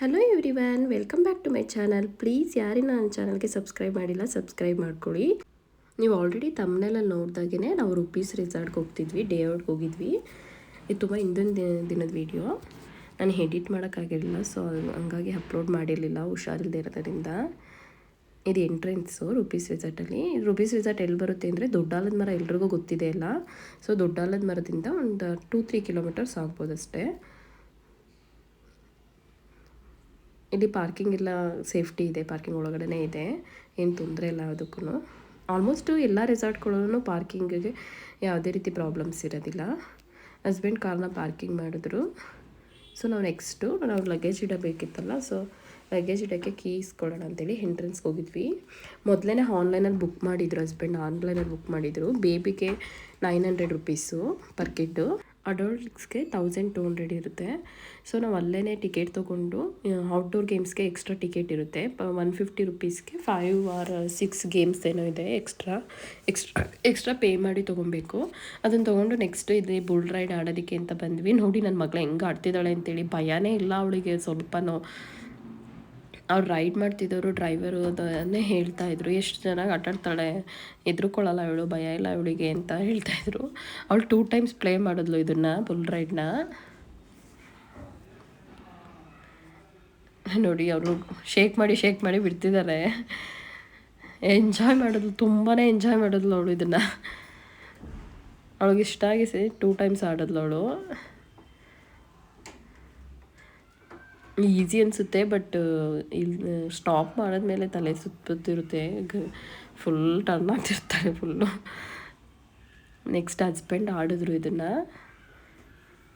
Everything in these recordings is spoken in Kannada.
Hello everyone, welcome back to my channel. Please ಯಾರಿನ ನನ್ನ ಚಾನಲ್ಗೆ ಸಬ್ಸ್ಕ್ರೈಬ್ ಮಾಡಿಲ್ಲ, ಸಬ್ಸ್ಕ್ರೈಬ್ ಮಾಡ್ಕೊಳ್ಳಿ. ನೀವು ಆಲ್ರೆಡಿ ತಮ್ಮನೆಲ್ಲ ನೋಡಿದಾಗೇ ನಾವು ರುಪೀಸ್ ರೆಸಾರ್ಟ್ಗೆ ಹೋಗ್ತಿದ್ವಿ, ಡೇ ಔಟ್ಗೆ ಹೋಗಿದ್ವಿ. ಇದು ತುಂಬ ಹಿಂದೊಂದು ದಿನದ ವೀಡಿಯೋ. ನಾನು ಎಡಿಟ್ ಮಾಡೋಕ್ಕಾಗಿರಲಿಲ್ಲ, ಸೊ ಹಂಗಾಗಿ ಅಪ್ಲೋಡ್ ಮಾಡಿರಲಿಲ್ಲ ಹುಷಾರಿಲ್ಲದೆ ಇರೋದ್ರಿಂದ. ಇದು ಎಂಟ್ರೆನ್ಸು ರುಪೀಸ್ ರೆಸಾರ್ಟಲ್ಲಿ. ರುಪೀಸ್ ರೆಸಾರ್ಟ್ ಎಲ್ಲಿ ಬರುತ್ತೆ ಅಂದರೆ ದೊಡ್ಡಾಲದ ಮರ ಎಲ್ರಿಗೂ ಗೊತ್ತಿದೆ ಅಲ್ಲ. ಸೊ ದೊಡ್ಡಾಲದ ಮರದಿಂದ ಒಂದು 2-3 ಕಿಲೋಮೀಟರ್ಸ್ ಆಗ್ಬೋದು ಅಷ್ಟೇ. ಇಲ್ಲಿ ಪಾರ್ಕಿಂಗ್ ಎಲ್ಲ ಸೇಫ್ಟಿ ಇದೆ, ಪಾರ್ಕಿಂಗ್ ಒಳಗಡೆ ಇದೆ, ಏನು ತೊಂದರೆ ಇಲ್ಲ ಅದಕ್ಕೂ. ಆಲ್ಮೋಸ್ಟು ಎಲ್ಲ ರೆಸಾರ್ಟ್ಗಳೂ ಪಾರ್ಕಿಂಗಿಗೆ ಯಾವುದೇ ರೀತಿ ಪ್ರಾಬ್ಲಮ್ಸ್ ಇರೋದಿಲ್ಲ. ಹಸ್ಬೆಂಡ್ ಕಾರ್ನ ಪಾರ್ಕಿಂಗ್ ಮಾಡಿದ್ರು. ಸೊ ನಾವು ಲಗೇಜ್ ಇಡಬೇಕಿತ್ತಲ್ಲ, ಸೊ ಲಗೇಜ್ ಇಡೋಕ್ಕೆ ಕೀಸ್ ಕೊಡೋಣ ಅಂತೇಳಿ ಎಂಟ್ರೆನ್ಸ್ಗೆ ಹೋಗಿದ್ವಿ. ಮೊದಲೇ ಆನ್ಲೈನಲ್ಲಿ ಬುಕ್ ಮಾಡಿದ್ರು, ಹಸ್ಬೆಂಡ್ ಆನ್ಲೈನಲ್ಲಿ ಬುಕ್ ಮಾಡಿದರು. ಬೇಬಿಗೆ 900 ರುಪೀಸು ಪರ್ ಕಿಡ್ಡು, ಅಡಲ್ಟ್ಸ್ಗೆ 1200 ಇರುತ್ತೆ. ಸೊ ನಾವು ಅಲ್ಲೇ ಟಿಕೆಟ್ ತೊಗೊಂಡು ಔಟ್ಡೋರ್ ಗೇಮ್ಸ್ಗೆ ಎಕ್ಸ್ಟ್ರಾ ಟಿಕೆಟ್ ಇರುತ್ತೆ. 150 ರುಪೀಸ್ಗೆ 5 ಆರ್ 6 ಗೇಮ್ಸ್ ಏನೋ ಇದೆ, ಎಕ್ಸ್ಟ್ರಾ ಪೇ ಮಾಡಿ ತೊಗೊಬೇಕು. ಅದನ್ನು ತೊಗೊಂಡು ನೆಕ್ಸ್ಟ್ ಇದೆ ಬುಲ್ ರೈಡ್ ಆಡೋದಕ್ಕೆ ಅಂತ ಬಂದ್ವಿ. ನೋಡಿ ನನ್ನ ಮಗಳು ಹೆಂಗೆ ಆಡ್ತಿದ್ದಾಳೆ ಅಂತೇಳಿ, ಭಯನೇ ಇಲ್ಲ ಅವಳಿಗೆ ಸ್ವಲ್ಪನೂ. ಅವ್ರು ರೈಡ್ ಮಾಡ್ತಿದ್ದವರು ಡ್ರೈವರು ಅದನ್ನೇ ಹೇಳ್ತಾಯಿದ್ರು, ಎಷ್ಟು ಚೆನ್ನಾಗಿ ಆಟಾಡ್ತಾಳೆ, ಎದ್ರುಕೊಳ್ಳಲ್ಲ ಅವಳು, ಭಯ ಇಲ್ಲ ಅವಳಿಗೆ ಅಂತ ಹೇಳ್ತಾಯಿದ್ರು. ಅವಳು 2 ಟೈಮ್ಸ್ ಪ್ಲೇ ಮಾಡಿದ್ಲು ಇದನ್ನು, ಬುಲ್ ರೈಡ್ನ. ನೋಡಿ ಅವರು ಶೇಕ್ ಮಾಡಿ ಬಿಡ್ತಿದ್ದಾರೆ. ಎಂಜಾಯ್ ಮಾಡಿದ್ಲು, ತುಂಬಾ ಎಂಜಾಯ್ ಮಾಡಿದ್ಲು ಅವಳು ಇದನ್ನು. ಅವಳಿಗೆ ಇಷ್ಟ ಆಗಿ 2 ಟೈಮ್ಸ್ ಆಡಿದ್ಲು ಅವಳು. ಈಸಿ ಅನಿಸುತ್ತೆ, ಬಟ್ ಇಲ್ಲಿ ಸ್ಟಾಪ್ ಮಾಡಿದ್ಮೇಲೆ ತಲೆ ಸುತ್ತಿರುತ್ತೆ, ಫುಲ್ ಟರ್ನ್ ಆಗ್ತಿರ್ತಾರೆ ಫುಲ್ಲು. ನೆಕ್ಸ್ಟ್ ಹಸ್ಬೆಂಡ್ ಆಡಿದ್ರು ಇದನ್ನು.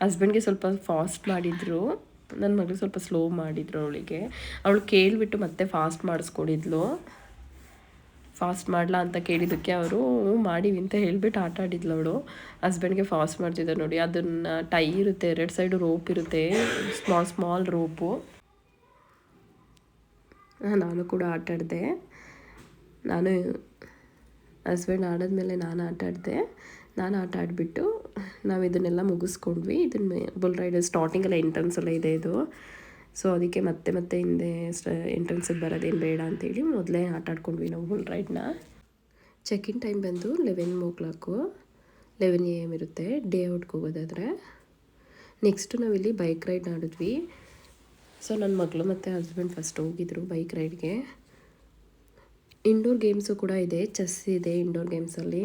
ಹಸ್ಬೆಂಡ್ಗೆ ಸ್ವಲ್ಪ ಫಾಸ್ಟ್ ಮಾಡಿದರು, ನನ್ನ ಮಗಳು ಸ್ವಲ್ಪ ಸ್ಲೋ ಮಾಡಿದರು. ಅವಳು ಕೇಳಿಬಿಟ್ಟು ಮತ್ತೆ ಫಾಸ್ಟ್ ಮಾಡಿಸ್ಕೊಡಿದ್ಲು. ಫಾಸ್ಟ್ ಮಾಡಲಾ ಅಂತ ಕೇಳಿದ್ದಕ್ಕೆ ಅವರು ಮಾಡಿವಿ ಅಂತ ಹೇಳಿಬಿಟ್ಟು ಆಟ ಆಡಿದ್ಲು ಅವಳು. ಹಸ್ಬೆಂಡ್ಗೆ ಫಾಸ್ಟ್ ಮಾಡ್ತಿದ್ದೆ ನೋಡಿ. ಅದನ್ನು ಟೈ ಇರುತ್ತೆ, 2 ಸೈಡು ರೋಪ್ ಇರುತ್ತೆ, ಸ್ಮಾಲ್ ರೋಪು. ನಾನು ಕೂಡ ಆಟ ಆಡಿದೆ. ಹಸ್ಬೆಂಡ್ ಆಡಿದ್ಮೇಲೆ ನಾನು ಆಟ ಆಡಿದೆ. ನಾನು ಆಟ ಆಡಿಬಿಟ್ಟು ನಾವು ಇದನ್ನೆಲ್ಲ ಮುಗಿಸ್ಕೊಂಡ್ವಿ. ಇದನ್ನು ಬುಲ್ ರೈಡ್ ಸ್ಟಾರ್ಟಿಂಗೆಲ್ಲ ಎಂಟ್ರೆನ್ಸೆಲ್ಲ ಇದೆ ಇದು. ಸೊ ಅದಕ್ಕೆ ಮತ್ತೆ ಹಿಂದೆ ಎಂಟ್ರೆನ್ಸಿಗೆ ಬರೋದೇನು ಬೇಡ ಅಂತೇಳಿ ಮೊದಲೇ ಆಟ ಆಡ್ಕೊಂಡ್ವಿ ನಾವು ಬುಲ್ ರೈಡ್ನ. ಚೆಕ್-ಇನ್ ಟೈಮ್ ಬಂದು 11 AM ಇರುತ್ತೆ ಡೇ ಔಟ್ಗೆ ಹೋಗೋದಾದರೆ. ನೆಕ್ಸ್ಟು ನಾವಿಲ್ಲಿ ಬೈಕ್ ರೈಡ್ ಆಡಿದ್ವಿ. ಸೊ ನನ್ನ ಮಗಳು ಮತ್ತು ಹಸ್ಬೆಂಡ್ ಫಸ್ಟ್ ಹೋಗಿದ್ರು ಬೈಕ್ ರೈಡ್ಗೆ. ಇಂಡೋರ್ ಗೇಮ್ಸು ಕೂಡ ಇದೆ, ಚೆಸ್ ಇದೆ ಇಂಡೋರ್ ಗೇಮ್ಸಲ್ಲಿ.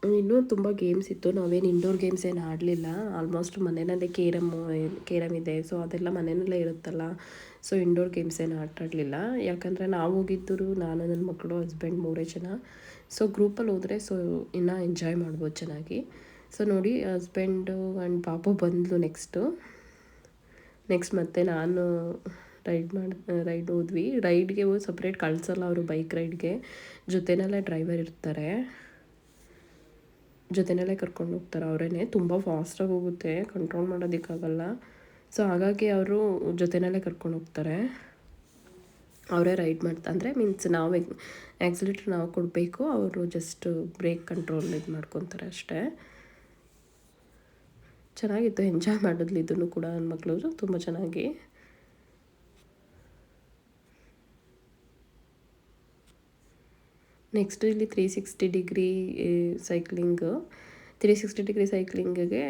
ಇನ್ನೂ ತುಂಬ ಗೇಮ್ಸ್ ಇತ್ತು. ನಾವೇನು ಇಂಡೋರ್ ಗೇಮ್ಸ್ ಏನು ಆಡಲಿಲ್ಲ. ಆಲ್ಮೋಸ್ಟ್ ಮನೆಯಲ್ಲೇ ಕೇರಮ್ ಇದೆ, ಸೊ ಅದೆಲ್ಲ ಮನೆಯಲ್ಲೇ ಇರುತ್ತಲ್ಲ. ಸೊ ಇಂಡೋರ್ ಗೇಮ್ಸ್ ಏನು ಆಡಲಿಲ್ಲ. ಯಾಕಂದರೆ ನಾವು ಹೋಗಿದ್ದರು, ನಾನು, ನನ್ನ ಮಕ್ಕಳು, ಹಸ್ಬೆಂಡ್ 3 ಜನ. ಸೊ ಗ್ರೂಪಲ್ಲಿ ಹೋದರೆ ಸೊ ಇನ್ನೂ ಎಂಜಾಯ್ ಮಾಡ್ಬೋದು ಚೆನ್ನಾಗಿ. ಸೊ ನೋಡಿ ಹಸ್ಬೆಂಡು ಆ್ಯಂಡ್ ಪಾಪು ಬಂದಳು ನೆಕ್ಸ್ಟ್ ಮತ್ತೆ ನಾನು ರೈಡ್ ಹೋದ್ವಿ. ರೈಡ್ಗೆ ಸಪ್ರೇಟ್ ಕಳಿಸಲ್ಲ ಅವರು, ಬೈಕ್ ರೈಡ್ಗೆ ಜೊತೆಯಲ್ಲೇ ಡ್ರೈವರ್ ಇರ್ತಾರೆ, ಜೊತೆಯಲ್ಲೇ ಕರ್ಕೊಂಡು ಹೋಗ್ತಾರೆ ಅವರೇ. ತುಂಬ ಫಾಸ್ಟಾಗಿ ಹೋಗುತ್ತೆ, ಕಂಟ್ರೋಲ್ ಮಾಡೋದಕ್ಕಾಗಲ್ಲ. ಸೊ ಹಾಗಾಗಿ ಅವರು ಜೊತೆಯಲ್ಲೇ ಕರ್ಕೊಂಡು ಹೋಗ್ತಾರೆ, ಅವರೇ ರೈಡ್ ಅಂದರೆ ಮೀನ್ಸ್ ನಾವು ಆ್ಯಕ್ಸಿಲೇಟರ್ ನಾವು ಕೊಡಬೇಕು, ಅವರು ಜಸ್ಟ್ ಬ್ರೇಕ್ ಕಂಟ್ರೋಲ್ ಇದು ಮಾಡ್ಕೊತಾರೆ ಅಷ್ಟೇ. ಚೆನ್ನಾಗಿತ್ತು, ಎಂಜಾಯ್ ಮಾಡಿದ್ಲು ಇದನ್ನು ಕೂಡ ನನ್ನ ಮಕ್ಕಳು ತುಂಬ ಚೆನ್ನಾಗಿ. ನೆಕ್ಸ್ಟು ಇಲ್ಲಿ 360 ಡಿಗ್ರಿ ಸೈಕ್ಲಿಂಗು. 360 ಡಿಗ್ರಿ ಸೈಕ್ಲಿಂಗಿಗೆ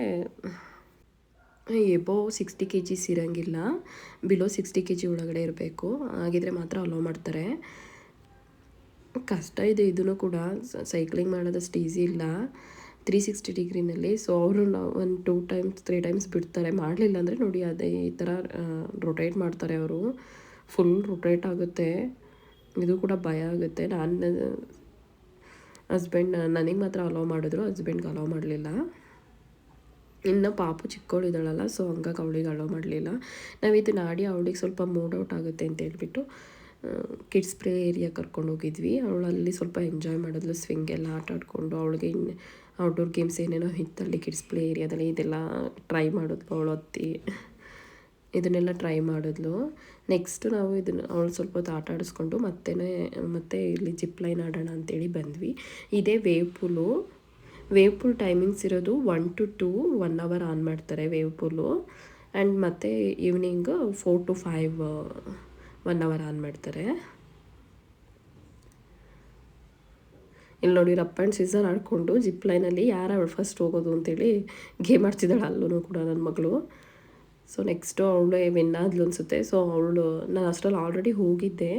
ಎಬೋವ್ 60 kgs ಇರೋಂಗಿಲ್ಲ, ಬಿಲೋ 60 kg ಒಳಗಡೆ ಇರಬೇಕು, ಹಾಗಿದ್ರೆ ಮಾತ್ರ ಅಲೋ ಮಾಡ್ತಾರೆ. ಕಷ್ಟ ಇದೆ ಇದನ್ನು ಕೂಡ, ಸೈಕ್ಲಿಂಗ್ ಮಾಡೋದಷ್ಟು ಈಸಿ ಇಲ್ಲ 360 ಡಿಗ್ರಿನಲ್ಲಿ. ಸೊ ಅವರು ಒಂದು 2 ಟೈಮ್ಸ್ 3 ಟೈಮ್ಸ್ ಬಿಡ್ತಾರೆ. ಮಾಡಲಿಲ್ಲ ಅಂದರೆ ನೋಡಿ ಅದೇ ಈ ಥರ ರೊಟೇಟ್ ಮಾಡ್ತಾರೆ ಅವರು, ಫುಲ್ ರೊಟೇಟ್ ಆಗುತ್ತೆ. ಇದು ಕೂಡ ಭಯ ಆಗುತ್ತೆ. ನನಗೆ ಮಾತ್ರ ಅಲೋ ಮಾಡಿದ್ರು, ಹಸ್ಬೆಂಡ್ಗೆ ಅಲೋ ಮಾಡಲಿಲ್ಲ. ಇನ್ನು ಪಾಪು ಚಿಕ್ಕವಳಿದ್ದಾಳಲ್ಲ, ಸೊ ಹಂಗಾಗಿ ಅವಳಿಗೆ ಅಲೋ ಮಾಡಲಿಲ್ಲ. ನಾವು ಇದನ್ನು ಆಡಿ ಅವಳಿಗೆ ಸ್ವಲ್ಪ ಮೂಡ್ ಔಟ್ ಆಗುತ್ತೆ ಅಂತ ಹೇಳ್ಬಿಟ್ಟು ಕಿಡ್ಸ್ ಪ್ಲೇ ಏರಿಯಾ ಕರ್ಕೊಂಡು ಹೋಗಿದ್ವಿ. ಅವಳಲ್ಲಿ ಸ್ವಲ್ಪ ಎಂಜಾಯ್ ಮಾಡಿದ್ಲು, ಸ್ವಿಂಗ್ ಎಲ್ಲ ಆಟ ಆಡಿಕೊಂಡು. ಅವಳಿಗೆ ಔಟ್ಡೋರ್ ಗೇಮ್ಸ್ ಏನೇನೋ ಇತ್ತಲ್ಲಿ ಕಿಡ್ಸ್ ಪ್ಲೇ ಏರಿಯಾದಲ್ಲಿ, ಇದೆಲ್ಲ ಟ್ರೈ ಮಾಡಿದ್ಲು ಅವಳು ಇದನ್ನೆಲ್ಲ ಟ್ರೈ ಮಾಡಿದ್ಲು. ನೆಕ್ಸ್ಟು ನಾವು ಅವಳು ಸ್ವಲ್ಪ ಹೊತ್ತು ಆಟ ಆಡಿಸ್ಕೊಂಡು ಮತ್ತೆ ಇಲ್ಲಿ ಜಿಪ್ ಲೈನ್ ಆಡೋಣ ಅಂತೇಳಿ ಬಂದ್ವಿ. ಇದೇ ವೇವ್ ಪೂಲ್ ಟೈಮಿಂಗ್ಸ್ ಇರೋದು 1 to 2 1 hour ಆನ್ ಮಾಡ್ತಾರೆ ವೇವ್ ಪೂಲು. ಆ್ಯಂಡ್ ಮತ್ತು ಈವ್ನಿಂಗು 4 to 5 1 hour ಆನ್ ಮಾಡ್ತಾರೆ. ಇಲ್ಲಿ ನೋಡಿ ರಪ್ ಆ್ಯಂಡ್ ಸೀಸರ್ ಆಡಿಕೊಂಡು ಜಿಪ್ ಲೈನಲ್ಲಿ ಯಾರು ಫಸ್ಟ್ ಹೋಗೋದು ಅಂತೇಳಿ ಗೇಮ್ ಆಡ್ತಿದ್ದಾಳೆ ಅಲ್ಲೂ ಕೂಡ ನನ್ನ ಮಗಳು. ಸೊ ನೆಕ್ಸ್ಟು ಅವಳೇ ವಿನ್ ಆದ್ಲು ಅನಿಸುತ್ತೆ. ಸೊ ಅವಳು ನಾನು ಅಷ್ಟರಲ್ಲಿ ಆಲ್ರೆಡಿ ಹೋಗಿದ್ದೆ,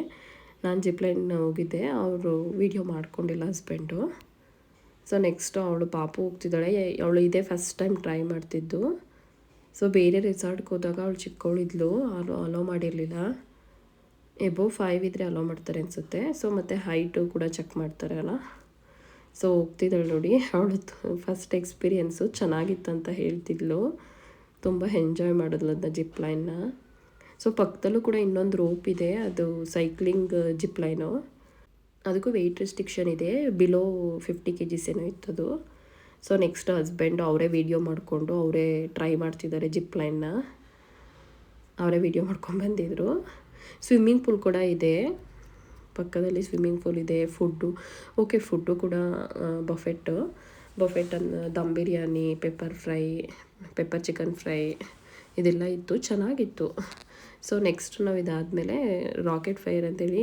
ನಾನು ಜಿಪ್ ಲೈನ್ ಹೋಗಿದ್ದೆ, ಅವರು ವೀಡಿಯೋ ಮಾಡ್ಕೊಂಡಿಲ್ಲ ಹಸ್ಬೆಂಡು. ಸೊ ನೆಕ್ಸ್ಟು ಅವಳು ಪಾಪು ಹೋಗ್ತಿದ್ದಾಳೆ. ಅವಳು ಇದೇ ಫಸ್ಟ್ ಟೈಮ್ ಟ್ರೈ ಮಾಡ್ತಿದ್ದು. ಸೊ ಬೇರೆ ರೆಸಾರ್ಟ್ಗೆ ಹೋದಾಗ ಅವಳು ಚಿಕ್ಕವಳಿದ್ಲು, ಅಲೋ ಮಾಡಿರಲಿಲ್ಲ. ಎಬೋವ್ 5 ಇದ್ದರೆ ಅಲೋ ಮಾಡ್ತಾರೆ ಅನಿಸುತ್ತೆ. ಸೊ ಮತ್ತು ಹೈಟು ಕೂಡ ಚೆಕ್ ಮಾಡ್ತಾರೆ ಅಲ್ಲ. ಸೊ ಹೋಗ್ತಿದ್ದಾಳೆ ನೋಡಿ, ಅವಳು ಫಸ್ಟ್ ಎಕ್ಸ್ಪೀರಿಯೆನ್ಸು ಚೆನ್ನಾಗಿತ್ತಂತ ಹೇಳ್ತಿದ್ಲು. ತುಂಬ ಎಂಜಾಯ್ ಮಾಡಿದ್ಲು ಅದನ್ನ ಜಿಪ್ ಲೈನ್ನ. ಸೊ ಪಕ್ಕದಲ್ಲೂ ಕೂಡ ಇನ್ನೊಂದು ರೋಪ್ ಇದೆ, ಅದು ಸೈಕ್ಲಿಂಗ್ ಜಿಪ್ ಲೈನು. ಅದಕ್ಕೂ ವೆಯ್ಟ್ ರೆಸ್ಟ್ರಿಕ್ಷನ್ ಇದೆ, ಬಿಲೋ 50 kgs ಏನೋ ಇತ್ತದು. ಸೊ ನೆಕ್ಸ್ಟ್ ಹಸ್ಬೆಂಡು ಅವರೇ ವೀಡಿಯೋ ಮಾಡಿಕೊಂಡು ಅವರೇ ಟ್ರೈ ಮಾಡ್ತಿದ್ದಾರೆ ಜಿಪ್ ಲೈನ್ನ. ಅವರೇ ವೀಡಿಯೋ ಮಾಡ್ಕೊಂಡ್ಬಂದಿದ್ರು. ಸ್ವಿಮ್ಮಿಂಗ್ ಪೂಲ್ ಕೂಡ ಇದೆ ಪಕ್ಕದಲ್ಲಿ, ಸ್ವಿಮ್ಮಿಂಗ್ ಪೂಲ್ ಇದೆ. ಫುಡ್ಡು ಕೂಡ Buffett dum biryani, pepper chicken fry ಇದೆಲ್ಲ ಇತ್ತು, ಚೆನ್ನಾಗಿತ್ತು. ಸೊ ನೆಕ್ಸ್ಟ್ ನಾವು ಇದಾದಮೇಲೆ ರಾಕೆಟ್ ಫೈರ್ ಅಂತೇಳಿ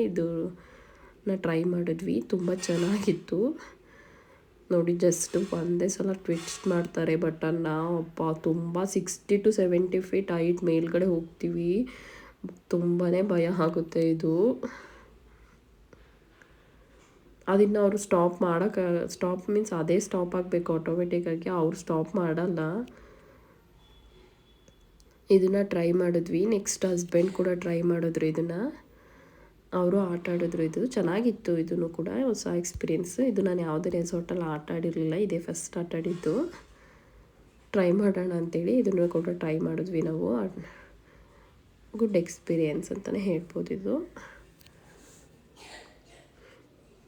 ಟ್ರೈ ಮಾಡಿದ್ವಿ, ತುಂಬ ಚೆನ್ನಾಗಿತ್ತು ನೋಡಿ. ಜಸ್ಟ್ ಒಂದೇ ಸಲ ಟ್ವಿಸ್ಟ್ ಮಾಡ್ತಾರೆ ಬಟನ್ನ, ಅಪ್ಪ ತುಂಬ 60 to 70 feet ಹೈಟ್ ಮೇಲ್ಗಡೆ ಹೋಗ್ತೀವಿ, ತುಂಬಾ ಭಯ ಆಗುತ್ತೆ ಇದು. ಅದನ್ನು ಅವರು ಸ್ಟಾಪ್ ಮೀನ್ಸ್ ಅದೇ ಸ್ಟಾಪ್ ಆಗಬೇಕು ಆಟೋಮೆಟಿಕ್ಕಾಗಿ, ಅವ್ರು ಸ್ಟಾಪ್ ಮಾಡಲ್ಲ. ಇದನ್ನು ಟ್ರೈ ಮಾಡಿದ್ವಿ. ನೆಕ್ಸ್ಟ್ ಹಸ್ಬೆಂಡ್ ಕೂಡ ಟ್ರೈ ಮಾಡಿದ್ರು ಇದನ್ನು, ಅವರು ಆಟ ಆಡಿದ್ರು. ಇದು ಚೆನ್ನಾಗಿತ್ತು, ಇದನ್ನು ಕೂಡ ಹೊಸ ಎಕ್ಸ್ಪೀರಿಯೆನ್ಸ್. ಇದು ನಾನು ಯಾವುದೇ ರೆಸಾರ್ಟಲ್ಲಿ ಆಟ ಆಡಿರಲಿಲ್ಲ, ಇದೇ ಫಸ್ಟ್ ಆಟ ಆಡಿದ್ದು. ಟ್ರೈ ಮಾಡೋಣ ಅಂಥೇಳಿ ಇದನ್ನು ಕೂಡ ಟ್ರೈ ಮಾಡಿದ್ವಿ ನಾವು. ಗುಡ್ ಎಕ್ಸ್ಪೀರಿಯೆನ್ಸ್ ಅಂತಲೇ ಹೇಳ್ಬೋದು ಇದು.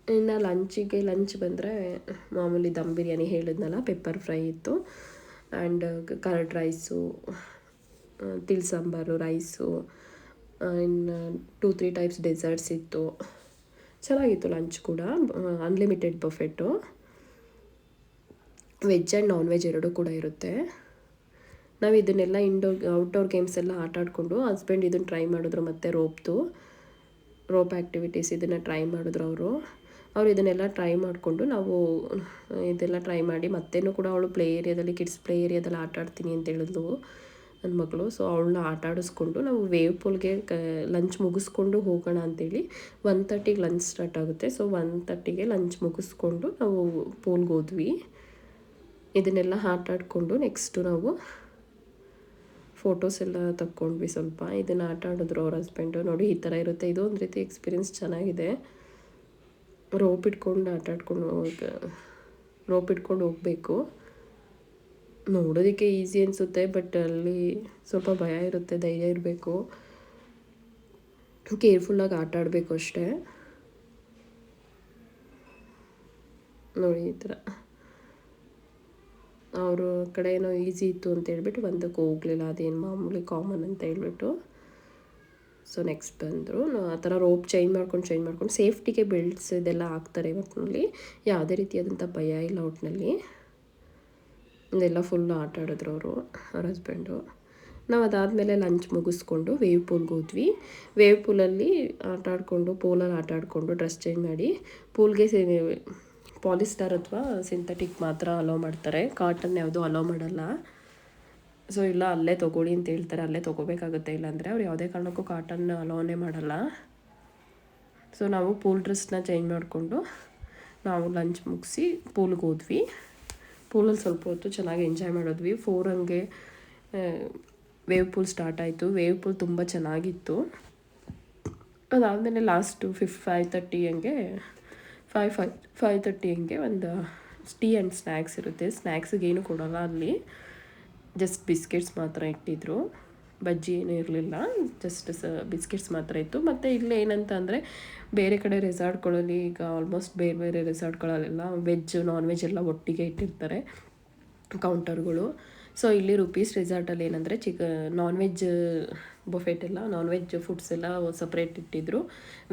ಇನ್ನು ಲಂಚ್ ಬಂದರೆ ಮಾಮೂಲಿ ದಮ್ ಬಿರಿಯಾನಿ ಹೇಳಿದ್ನಲ್ಲ, ಪೆಪ್ಪರ್ ಫ್ರೈ ಇತ್ತು, ಆ್ಯಂಡ್ ಕರ್ಡ್ ರೈಸು, ತಿಳಿಸಾಂಬಾರು ರೈಸು, ಇನ್ನು 2-3 ಟೈಪ್ಸ್ ಡೆಸರ್ಟ್ಸ್ ಇತ್ತು. ಚೆನ್ನಾಗಿತ್ತು ಲಂಚ್ ಕೂಡ. Unlimited buffet, veg and non veg ಎರಡೂ ಕೂಡ ಇರುತ್ತೆ. ನಾವು ಇದನ್ನೆಲ್ಲ ಔಟ್ಡೋರ್ ಗೇಮ್ಸ್ ಎಲ್ಲ ಆಟ ಆಡಿಕೊಂಡು ಹಸ್ಬೆಂಡ್ ಇದನ್ನು ಟ್ರೈ ಮಾಡಿದ್ರು. ಮತ್ತು ರೋಪ್ ಆ್ಯಕ್ಟಿವಿಟೀಸ್ ಇದನ್ನು ಟ್ರೈ ಮಾಡಿದ್ರು ಅವರು ಇದನ್ನೆಲ್ಲ ಟ್ರೈ ಮಾಡಿಕೊಂಡು ನಾವು ಇದೆಲ್ಲ ಟ್ರೈ ಮಾಡಿ ಮತ್ತೇನೂ ಕೂಡ ಅವಳು ಕಿಡ್ಸ್ ಪ್ಲೇ ಏರಿಯಾದಲ್ಲಿ ಆಟ ಆಡ್ತೀನಿ ಅಂತ ಹೇಳಿದ್ಲು ನನ್ನ ಮಗಳು. ಸೊ ಅವಳನ್ನ ಆಟ ಆಡಿಸ್ಕೊಂಡು ನಾವು ವೇವ್ ಪೂಲ್ಗೆ ಲಂಚ್ ಮುಗಿಸ್ಕೊಂಡು ಹೋಗೋಣ ಅಂಥೇಳಿ 1:30ಗೆ ಲಂಚ್ ಸ್ಟಾರ್ಟ್ ಆಗುತ್ತೆ. ಸೊ 1:30ಗೆ ಲಂಚ್ ಮುಗಿಸ್ಕೊಂಡು ನಾವು ಪೂಲ್ಗೆ ಹೋದ್ವಿ. ಇದನ್ನೆಲ್ಲ ಆಟ ಆಡಿಕೊಂಡು ನೆಕ್ಸ್ಟು ನಾವು ಫೋಟೋಸ್ ಎಲ್ಲ ತಕ್ಕೊಂಡ್ವಿ ಸ್ವಲ್ಪ. ಇದನ್ನು ಆಟ ಆಡಿದ್ರು ಅವ್ರ ಹಸ್ಬೆಂಡು. ನೋಡಿ ಈ ಥರ ಇರುತ್ತೆ, ಇದು ಒಂದು ರೀತಿ ಎಕ್ಸ್ಪೀರಿಯೆನ್ಸ್ ಚೆನ್ನಾಗಿದೆ. ರೋಪ್ ಇಟ್ಕೊಂಡು ಹೋಗಬೇಕು. ನೋಡೋದಕ್ಕೆ ಈಸಿ ಅನಿಸುತ್ತೆ, ಬಟ್ ಅಲ್ಲಿ ಸ್ವಲ್ಪ ಭಯ ಇರುತ್ತೆ, ಧೈರ್ಯ ಇರಬೇಕು, ಕೇರ್ಫುಲ್ಲಾಗಿ ಆಟ ಆಡಬೇಕು ಅಷ್ಟೇ. ನೋಡಿ ಈ ಥರ ಅವರು ಕಡೆ ಏನೋ ಈಸಿ ಇತ್ತು ಅಂತ ಹೇಳ್ಬಿಟ್ಟು ಒಂದಕ್ಕೆ ಹೋಗಲಿಲ್ಲ, ಅದೇನು ಮಾಮೂಲಿ ಕಾಮನ್ ಅಂತ ಹೇಳ್ಬಿಟ್ಟು. ಸೊ ನೆಕ್ಸ್ಟ್ ಬಂದರು. ಆ ಥರ ರೋಪ್ ಚೇಂಜ್ ಮಾಡ್ಕೊಂಡು ಸೇಫ್ಟಿಗೆ ಬೆಲ್ಟ್ಸ್ ಇದೆಲ್ಲ ಹಾಕ್ತಾರೆ ಒಟ್ಟಿನಲ್ಲಿ. ಯಾವುದೇ ರೀತಿಯಾದಂಥ ಭಯ ಇಲ್ಲ ಒಟ್ಟಿನಲ್ಲಿ. ಇದೆಲ್ಲ ಫುಲ್ಲು ಆಟ ಆಡಿದ್ರು ಅವ್ರ ಹಸ್ಬೆಂಡು. ನಾವು ಅದಾದಮೇಲೆ ಲಂಚ್ ಮುಗಿಸ್ಕೊಂಡು ವೇವ್ ಪೂಲ್ಗೆ ಹೋದ್ವಿ. ವೇವ್ ಪೂಲಲ್ಲಿ ಪೂಲಲ್ಲಿ ಆಟ ಆಡಿಕೊಂಡು ಡ್ರೆಸ್ ಚೇಂಜ್ ಮಾಡಿ ಪೂಲ್ಗೆ ಪಾಲಿಸ್ಟರ್ ಅಥವಾ ಸಿಂಥೆಟಿಕ್ ಮಾತ್ರ ಅಲೋ ಮಾಡ್ತಾರೆ, ಕಾಟನ್ ಯಾವುದೂ ಅಲೋ ಮಾಡಲ್ಲ. ಸೊ ಇಲ್ಲ ಅಲ್ಲೇ ತೊಗೊಳ್ಳಿ ಅಂತ ಹೇಳ್ತಾರೆ, ಅಲ್ಲೇ ತೊಗೋಬೇಕಾಗುತ್ತೆ. ಇಲ್ಲಾಂದರೆ ಅವ್ರು ಯಾವುದೇ ಕಾರಣಕ್ಕೂ ಕಾಟನ್ ಅಲೋನೇ ಮಾಡಲ್ಲ. ಸೊ ನಾವು ಪೂಲ್ ಡ್ರೆಸ್ನ ಚೇಂಜ್ ಮಾಡಿಕೊಂಡು ನಾವು ಲಂಚ್ ಮುಗಿಸಿ ಪೂಲ್ಗೆ ಹೋದ್ವಿ. ಪೂಲಲ್ಲಿ ಸ್ವಲ್ಪ ಹೊತ್ತು ಚೆನ್ನಾಗಿ ಎಂಜಾಯ್ ಮಾಡಿದ್ವಿ. 4 ಹಂಗೆ ವೇವ್ ಪೂಲ್ ಸ್ಟಾರ್ಟ್ ಆಯಿತು. ವೇವ್ ಪೂಲ್ ತುಂಬ ಚೆನ್ನಾಗಿತ್ತು. ಅದಾದಮೇಲೆ ಲಾಸ್ಟು 5:30 ಹಂಗೆ 5:30 ಹಂಗೆ ಒಂದು ಟೀ ಆ್ಯಂಡ್ ಸ್ನ್ಯಾಕ್ಸ್ ಇರುತ್ತೆ. ಸ್ನ್ಯಾಕ್ಸಿಗೆ ಏನೂ ಕೊಡೋಲ್ಲ ಅಲ್ಲಿ, ಜಸ್ಟ್ ಬಿಸ್ಕೆಟ್ಸ್ ಮಾತ್ರ ಇಟ್ಟಿದ್ರು, ಬಜ್ಜಿ ಏನೂ ಇರಲಿಲ್ಲ, ಜಸ್ಟ್ ಬಿಸ್ಕೆಟ್ಸ್ ಮಾತ್ರ ಇತ್ತು. ಮತ್ತು ಇಲ್ಲಿ ಏನಂತ ಅಂದರೆ ಬೇರೆ ಕಡೆ ರೆಸಾರ್ಟ್ಗಳಲ್ಲಿ ಈಗ ಆಲ್ಮೋಸ್ಟ್ ಬೇರೆ ರೆಸಾರ್ಟ್ಗಳಲ್ಲೆಲ್ಲ ವೆಜ್ ನಾನ್ ವೆಜ್ ಎಲ್ಲ ಒಟ್ಟಿಗೆ ಇಟ್ಟಿರ್ತಾರೆ ಕೌಂಟರ್ಗಳು. ಸೊ ಇಲ್ಲಿ ರುಪೀಸ್ ರೆಸಾರ್ಟಲ್ಲಿ ಏನಂದರೆ ನಾನ್ ವೆಜ್ ಬಫೆಟ್ ಎಲ್ಲ, ನಾನ್ ವೆಜ್ ಫುಡ್ಸ್ ಎಲ್ಲ ಸಪ್ರೇಟ್ ಇಟ್ಟಿದ್ರು,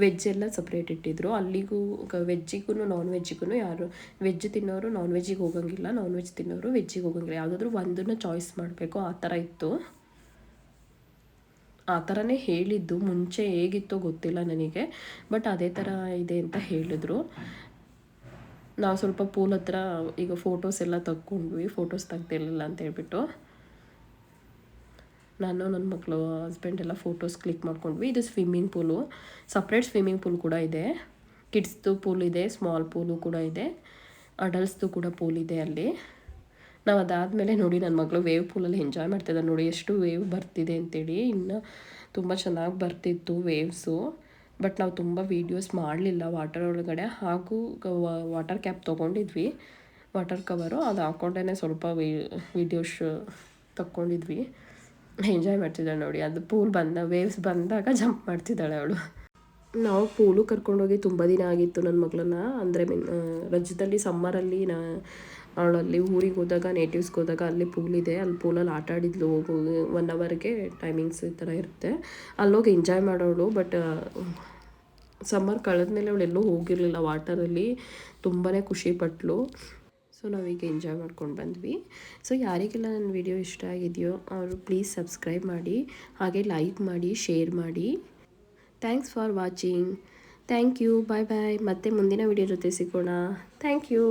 ವೆಜ್ ಎಲ್ಲ ಸಪ್ರೇಟ್ ಇಟ್ಟಿದ್ರು. ಅಲ್ಲಿಗೂ ವೆಜ್ಜಿಗೂ ನಾನ್ ವೆಜ್ಜಿಗೂ ಯಾರು ವೆಜ್ ತಿನ್ನೋರು ನಾನ್ ವೆಜ್ಜಿಗೆ ಹೋಗಂಗಿಲ್ಲ, ನಾನ್ ವೆಜ್ ತಿನ್ನೋರು ವೆಜ್ಜಿಗೆ ಹೋಗಂಗಿಲ್ಲ, ಯಾವುದಾದ್ರೂ ಒಂದನ್ನು ಚಾಯ್ಸ್ ಮಾಡಬೇಕು, ಆ ಥರ ಇತ್ತು. ಆ ಥರನೇ ಹೇಳಿದ್ದು. ಮುಂಚೆ ಹೇಗಿತ್ತೋ ಗೊತ್ತಿಲ್ಲ ನನಗೆ, ಬಟ್ ಅದೇ ಥರ ಇದೆ ಅಂತ ಹೇಳಿದ್ರು. ನಾವು ಸ್ವಲ್ಪ ಪೂಲ್ ಹತ್ರ ಈಗ ಫೋಟೋಸ್ ಎಲ್ಲ ತೆಕ್ಕೊಂಡ್ವಿ, ಫೋಟೋಸ್ ತೆಗ್ದಿರಲಿಲ್ಲ ಅಂತ ಹೇಳ್ಬಿಟ್ಟು ನಾನು ನನ್ನ ಮಕ್ಕಳು ಹಸ್ಬೆಂಡ್ ಎಲ್ಲ ಫೋಟೋಸ್ ಕ್ಲಿಕ್ ಮಾಡ್ಕೊಂಡ್ವಿ. ಇದು swimming pool, separate swimming pool ಕೂಡ ಇದೆ. ಕಿಡ್ಸ್ದು ಪೂಲ್ ಇದೆ, ಸ್ಮಾಲ್ ಪೂಲು ಕೂಡ ಇದೆ, ಅಡಲ್ಟ್ಸ್ದು ಕೂಡ ಪೂಲ್ ಇದೆ ಅಲ್ಲಿ. ನಾವು ಅದಾದಮೇಲೆ ನೋಡಿ ನನ್ನ ಮಗಳು ವೇವ್ ಪೂಲಲ್ಲಿ ಎಂಜಾಯ್ ಮಾಡ್ತಿದ್ದಾರೆ. ನೋಡಿ ಎಷ್ಟು ವೇವ್ ಬರ್ತಿದೆ ಅಂತೇಳಿ. ಇನ್ನು ತುಂಬ ಚೆನ್ನಾಗಿ ಬರ್ತಿತ್ತು ವೇವ್ಸು. ಬಟ್ ನಾವು ತುಂಬ ವೀಡಿಯೋಸ್ ಮಾಡಲಿಲ್ಲ ವಾಟರ್ ಒಳಗಡೆ. ಹಾಗೂ ವಾಟರ್ ಕ್ಯಾಪ್ ತೊಗೊಂಡಿದ್ವಿ, ವಾಟರ್ ಕವರು, ಅದು ಹಾಕ್ಕೊಂಡೇ ಸ್ವಲ್ಪ ವೀಡಿಯೋಸ್ ತಕ್ಕೊಂಡಿದ್ವಿ. ಎಂಜಾಯ್ ಮಾಡ್ತಿದ್ದಾಳೆ ನೋಡಿ. ಅದು ಪೂಲ್ ವೇವ್ಸ್ ಬಂದಾಗ ಜಂಪ್ ಮಾಡ್ತಿದ್ದಾಳೆ ಅವಳು. ನಾವು ಪೂಲು ಕರ್ಕೊಂಡೋಗಿ ತುಂಬ ದಿನ ಆಗಿತ್ತು ನನ್ನ ಮಗಳನ್ನ. ಅಂದರೆ ರಜದಲ್ಲಿ ಸಮ್ಮರಲ್ಲಿ ಅವಳಲ್ಲಿ ಊರಿಗೆ ಹೋದಾಗ, ನೇಟಿವ್ಸ್ಗೆ ಹೋದಾಗ ಅಲ್ಲಿ ಪೂಲ್ ಇದೆ, ಅಲ್ಲಿ ಪೂಲಲ್ಲಿ ಆಟ ಆಡಿದ್ಲು. 1 ಅವರ್ಗೆ ಟೈಮಿಂಗ್ಸ್ ಈ ಥರ ಇರುತ್ತೆ, ಅಲ್ಲೋಗಿ ಎಂಜಾಯ್ ಮಾಡೋಳು. ಬಟ್ ಸಮ್ಮರ್ ಕಳೆದ್ಮೇಲೆ ಅವಳೆಲ್ಲೂ ಹೋಗಿರಲಿಲ್ಲ ವಾಟರಲ್ಲಿ, ತುಂಬಾ ಖುಷಿಪಟ್ಲು. ಸೊ ನಾವೀಗ ಎಂಜಾಯ್ ಮಾಡ್ಕೊಂಡು ಬಂದ್ವಿ. ಸೊ ಯಾರಿಗೆಲ್ಲ ನನ್ನ ವಿಡಿಯೋ ಇಷ್ಟ ಆಗಿದೆಯೋ ಅವರು ಪ್ಲೀಸ್ ಸಬ್ಸ್ಕ್ರೈಬ್ ಮಾಡಿ, ಹಾಗೆ ಲೈಕ್ ಮಾಡಿ, ಶೇರ್ ಮಾಡಿ. Thanks for watching. Thank you. Bye bye. ಮತ್ತೆ ಮುಂದಿನ ವಿಡಿಯೋ ಜೊತೆ ಸಿಗೋಣ. Thank you.